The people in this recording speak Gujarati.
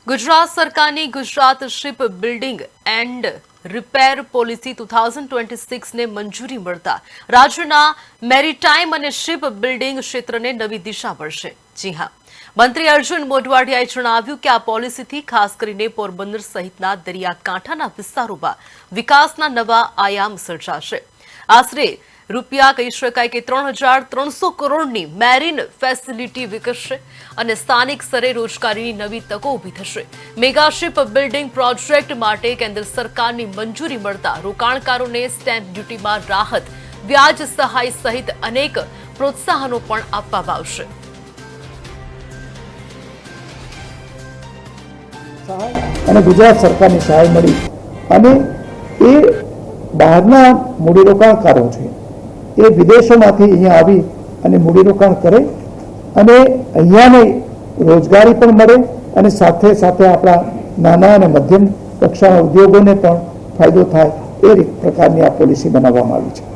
ગુજરાત સરકારની Gujarat ship building and repair policy 2026 ને મંજૂરી મળતા રાજ્યના મેરીટાઈમ અને શિપ બિલ્ડિંગ ક્ષેત્રને નવી દિશા મળશે। જી હા, મંત્રી અર્જુન મોઢવાડિયાએ જણાવ્યું કે આ પોલિસીથી ખાસ કરીને પોરબંદર સહિતના દરિયાકાંઠાના વિસ્તારોમાં વિકાસના નવા આયામ સર્જાશે। આશરે રૂપિયા કહી શકાય કે 3,300 કરોડની મેરીન ફેસિલિટી વિકસશે અને સ્થાનિક સ્તરે રોજગારીની નવી તકો ઊભી થશે। મેગા શિપ બિલ્ડિંગ પ્રોજેક્ટ માટે કેન્દ્ર સરકારની મંજૂરી મળતા રોકાણકારોને સ્ટેમ્પ ડ્યુટીમાં રાહત, વ્યાજ સહાય સહિત અનેક પ્રોત્સાહનો પણ આપવામાં આવશે। અને ગુજરાત સરકારની સહાય મળી અને એ બહારના મૂડીરોકાણકારો છે એ વિદેશોમાંથી અહીંયા આવી અને મૂડીરોકાણ કરે અને અહીંયાને રોજગારી પણ મળે અને સાથે સાથે આપણા નાના અને મધ્યમ કક્ષાના ઉદ્યોગોને પણ ફાયદો થાય એ પ્રકારની આ પોલિસી બનાવવામાં આવી છે।